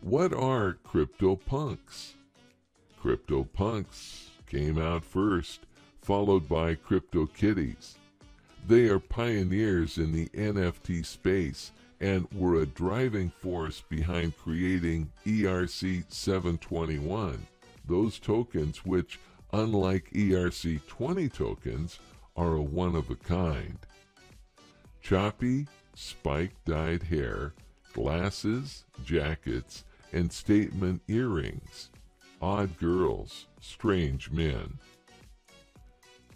What are CryptoPunks? CryptoPunks came out first, followed by CryptoKitties. They are pioneers in the NFT space and were a driving force behind creating ERC-721, those tokens which, unlike ERC-20 tokens, are a one-of-a-kind. Choppy, spike-dyed hair, glasses, jackets, and statement earrings. Odd girls, strange men.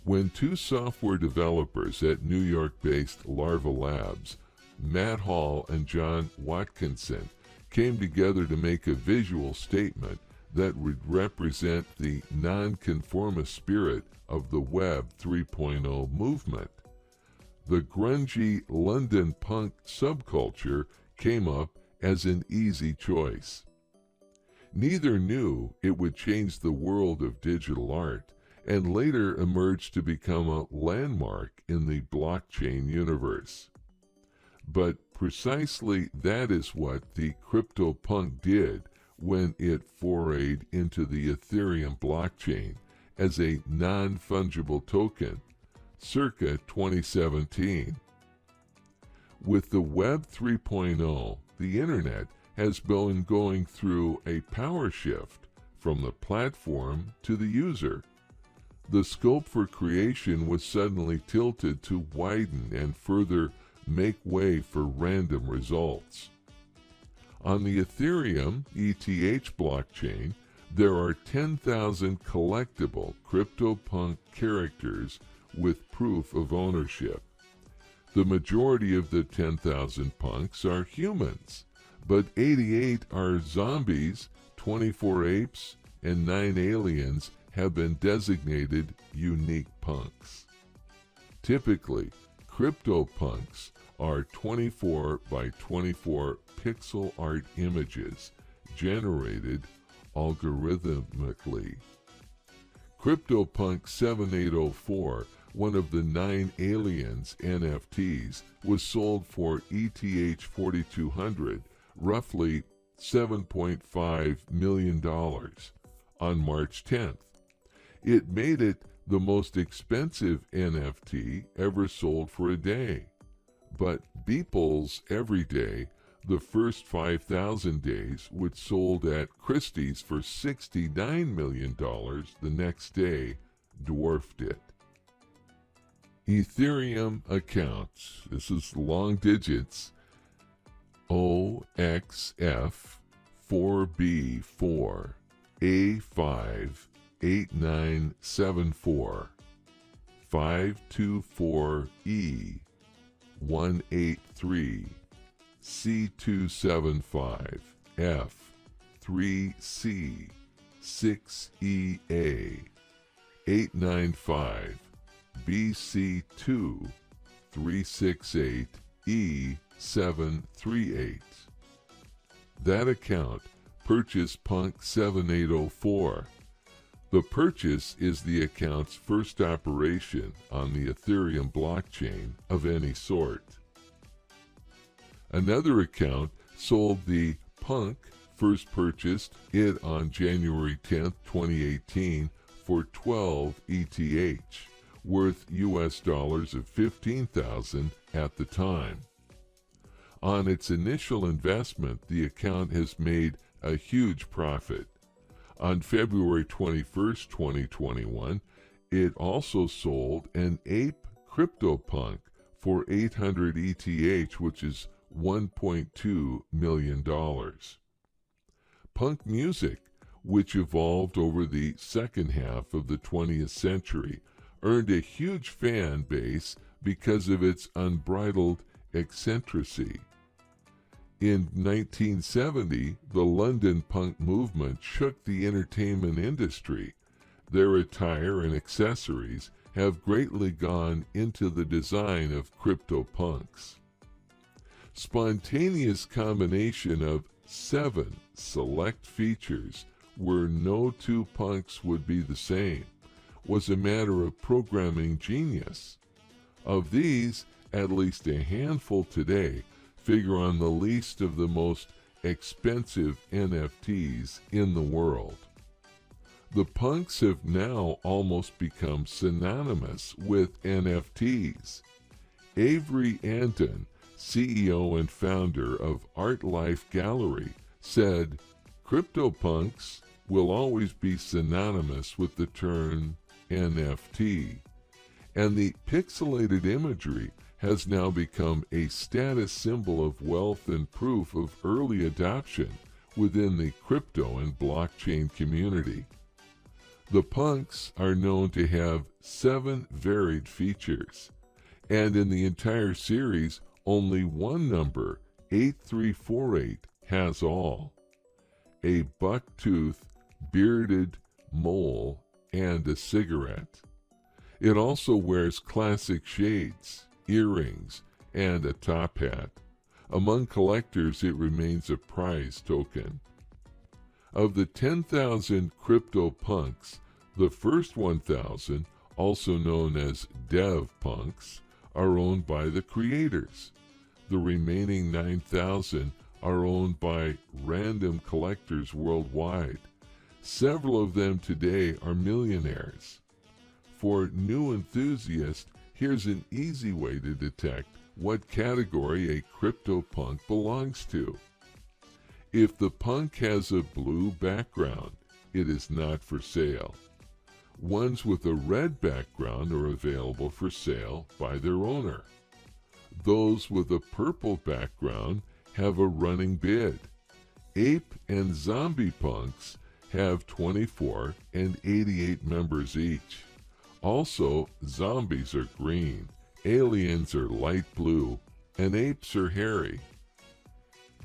When two software developers at New York-based Larva Labs, Matt Hall and John Watkinson, came together to make a visual statement that would represent the nonconformist spirit of the Web 3.0 movement, the grungy London punk subculture came up as an easy choice. Neither knew it would change the world of digital art and later emerged to become a landmark in the blockchain universe. But precisely that is what the CryptoPunk did when it forayed into the Ethereum blockchain as a non-fungible token, circa 2017. With the Web 3.0, the Internet has been going through a power shift from the platform to the user. The scope for creation was suddenly tilted to widen and further make way for random results. On the Ethereum ETH blockchain, there are 10,000 collectible CryptoPunk characters with proof of ownership. The majority of the 10,000 punks are humans, but 88 are zombies, 24 apes, and 9 aliens have been designated unique punks. Typically, CryptoPunks are 24 by 24 pixel art images generated algorithmically. CryptoPunk 7804, one of the 9 aliens NFTs, was sold for ETH 4200, roughly $7.5 million, on March 10th. It made it the most expensive NFT ever sold for a day. But Beeple's every day, the first 5,000 days, which sold at Christie's for $69 million the next day, dwarfed it. Ethereum accounts, this is long digits, OXF 4B4 A5 8974 524E 183 C275 F 3C 6EA 895 BC2 368 E738. That account purchased Punk 7804. The purchase is the account's first operation on the Ethereum blockchain of any sort. Another account sold the Punk, first purchased it on January 10, 2018 for 12 ETH, worth US dollars of $15,000 at the time. On its initial investment, the account has made a huge profit. On February 21, 2021, it also sold an ape CryptoPunk for 800 ETH, which is $1.2 million. Punk music, which evolved over the second half of the 20th century, earned a huge fan base because of its unbridled eccentricity. In 1970, the London punk movement shook the entertainment industry. Their attire and accessories have greatly gone into the design of CryptoPunks. Spontaneous combination of 7 select features where no two punks would be the same was a matter of programming genius. Of these, at least a handful today figure on the least of the most expensive NFTs in the world. The punks have now almost become synonymous with NFTs. Avery Anton, CEO and founder of Art Life Gallery, said, "CryptoPunks will always be synonymous with the term NFT, and the pixelated imagery has now become a status symbol of wealth and proof of early adoption within the crypto and blockchain community." The punks are known to have 7 varied features, and in the entire series, only one number, 8348, has all: a buck-tooth, bearded mole, and a cigarette. It also wears classic shades, earrings, and a top hat. Among collectors, it remains a prized token. Of the 10,000 CryptoPunks, the first 1,000, also known as dev punks, are owned by the creators. The remaining 9,000 are owned by random collectors worldwide. Several of them today are millionaires. For new enthusiasts, here's an easy way to detect what category a CryptoPunk belongs to. If the punk has a blue background, it is not for sale. Ones with a red background are available for sale by their owner. Those with a purple background have a running bid. Ape and zombie punks have 24 and 88 members each. Also, zombies are green, aliens are light blue, and apes are hairy.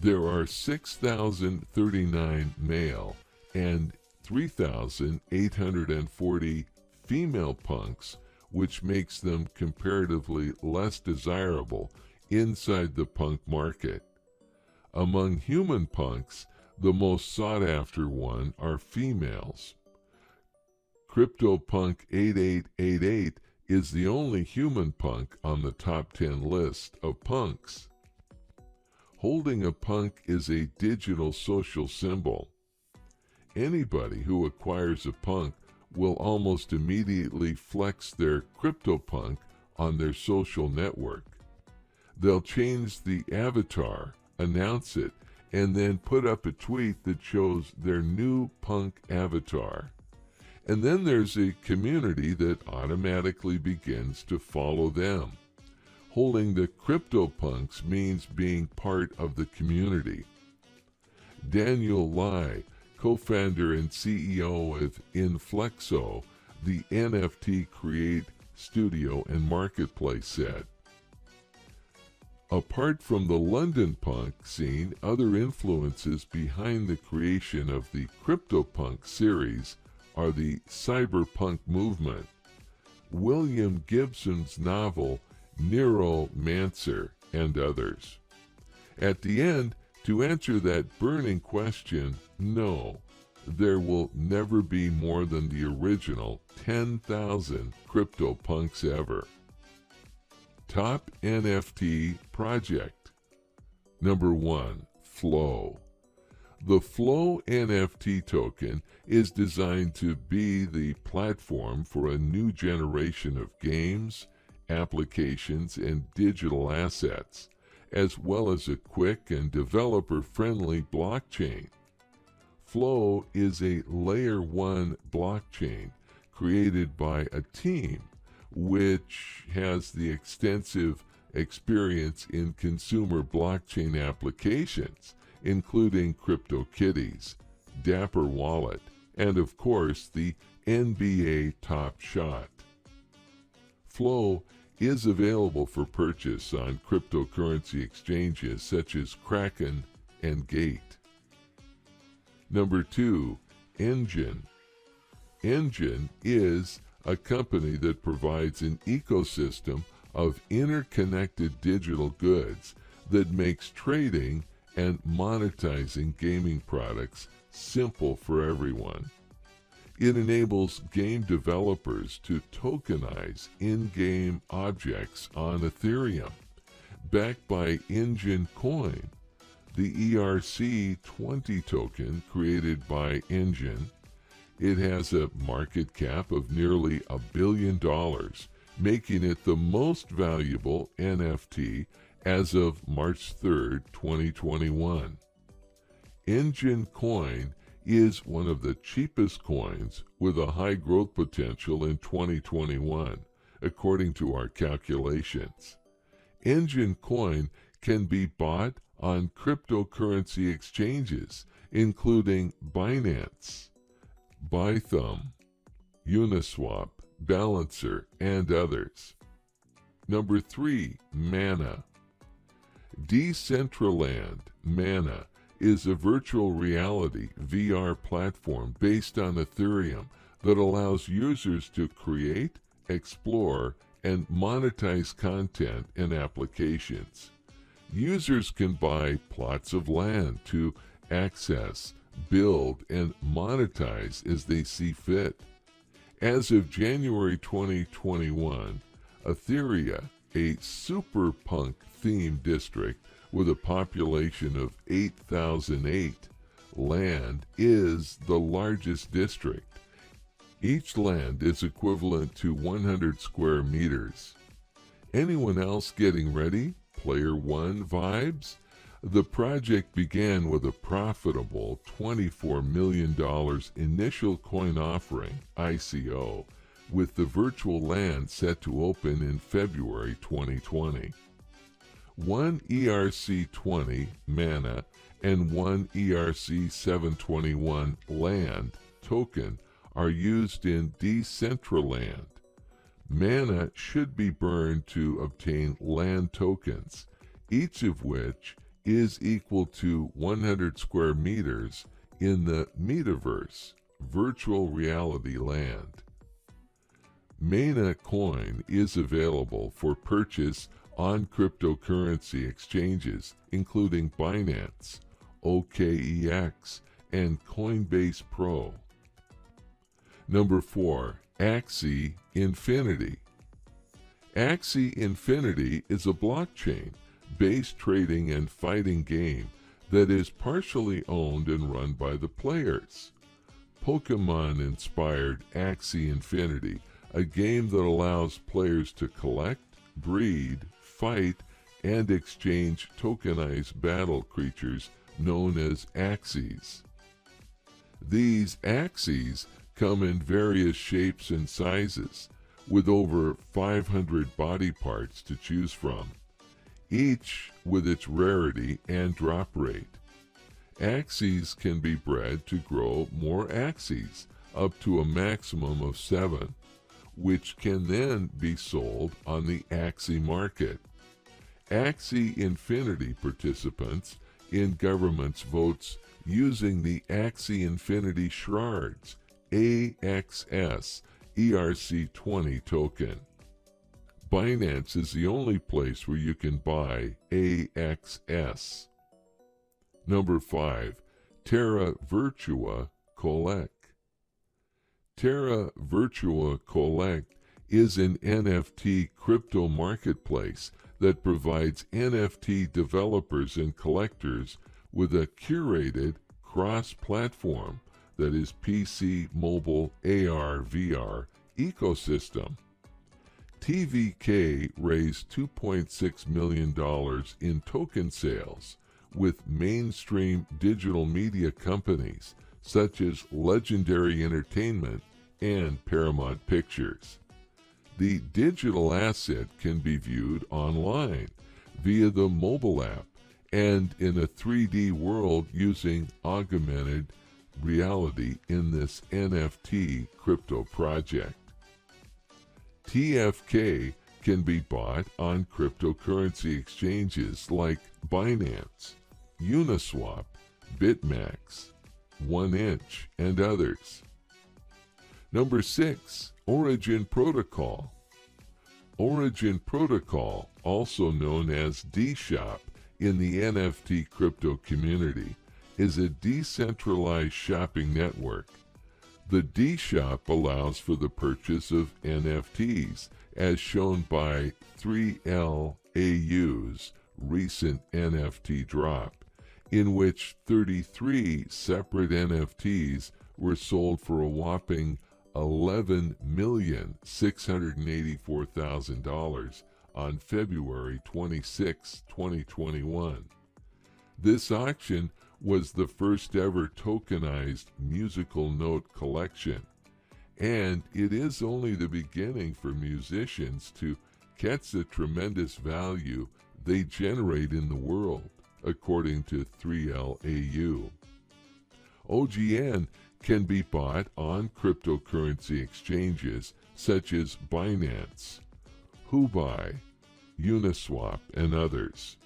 There are 6,039 male and 3,840 female punks, which makes them comparatively less desirable inside the punk market. Among human punks, the most sought-after one are females. CryptoPunk 8888 is the only human punk on the top 10 list of punks. Holding a punk is a digital social symbol. Anybody who acquires a punk will almost immediately flex their CryptoPunk on their social network. They'll change the avatar, announce it, and then put up a tweet that shows their new punk avatar. And then there's a community that automatically begins to follow them. Holding the CryptoPunks means being part of the community. Daniel Lai, co-founder and CEO of Inflexo, the NFT create studio and marketplace, said, "Apart from the London punk scene, other influences behind the creation of the CryptoPunk series are the cyberpunk movement, William Gibson's novel Neuromancer, and others." At the end, to answer that burning question, no, there will never be more than the original 10,000 CryptoPunks ever. Top NFT project. Number 1, Flow. The Flow NFT token is designed to be the platform for a new generation of games, applications, and digital assets, as well as a quick and developer-friendly blockchain. Flow is a Layer 1 blockchain created by a team which has the extensive experience in consumer blockchain applications, including CryptoKitties, Dapper Wallet, and of course the NBA Top Shot. Flow is available for purchase on cryptocurrency exchanges such as Kraken and Gate. Number 2, Engine. Engine is a company that provides an ecosystem of interconnected digital goods that makes trading and monetizing gaming products simple for everyone. It enables game developers to tokenize in-game objects on Ethereum. Backed by Engine Coin, the ERC20 token created by Engine. It has a market cap of nearly $1 billion, making it the most valuable NFT as of March 3, 2021. Engine coin is one of the cheapest coins with a high growth potential in 2021, according to our calculations. Engine coin can be bought on cryptocurrency exchanges, including Binance, Bithumb, Uniswap, Balancer, and others. Number 3, Mana. Decentraland Mana is a virtual reality VR platform based on Ethereum that allows users to create, explore, and monetize content and applications. Users can buy plots of land to access, build, and monetize as they see fit. As of January 2021, Etheria, a superpunk-themed district with a population of 8,008, land is the largest district. Each land is equivalent to 100 square meters. Anyone else getting ready? Player One vibes? The project began with a profitable $24 million initial coin offering, ICO, with the virtual land set to open in February 2020. One ERC20 Mana and one ERC721 Land token are used in Decentraland. Mana should be burned to obtain land tokens, each of which is equal to 100 square meters in the metaverse, virtual reality land. Mana coin is available for purchase on cryptocurrency exchanges, including Binance, OKEX, and Coinbase Pro. Number 4, Axie Infinity. Axie Infinity is a blockchain-based trading and fighting game that is partially owned and run by the players. Pokemon-inspired Axie Infinity, a game that allows players to collect, breed, fight, and exchange tokenized battle creatures known as Axies. These Axies come in various shapes and sizes, with over 500 body parts to choose from, each with its rarity and drop rate. Axies can be bred to grow more Axies, up to a maximum of 7, which can then be sold on the Axie market. Axie Infinity participants in government's votes using the Axie Infinity Shards, AXS, ERC20 token. Binance is the only place where you can buy AXS. Number 5, Terra Virtua Collect. Terra Virtua Collect is an NFT crypto marketplace that provides NFT developers and collectors with a curated cross-platform that is PC, mobile, AR, VR ecosystem. TVK raised $2.6 million in token sales with mainstream digital media companies such as Legendary Entertainment and Paramount Pictures. The digital asset can be viewed online via the mobile app and in a 3D world using augmented reality in this NFT crypto project. TFK can be bought on cryptocurrency exchanges like Binance, Uniswap, BitMax, 1inch, and others. Number 6, Origin Protocol. Origin Protocol, also known as DShop in the NFT crypto community, is a decentralized shopping network. The DShop allows for the purchase of NFTs, as shown by 3LAU's recent NFT drop, in which 33 separate NFTs were sold for a whopping $11,684,000 on February 26, 2021. This auction was the first ever tokenized musical note collection, and it is only the beginning for musicians to catch the tremendous value they generate in the world, according to 3LAU. OGN can be bought on cryptocurrency exchanges such as Binance, Huobi, Uniswap, and others.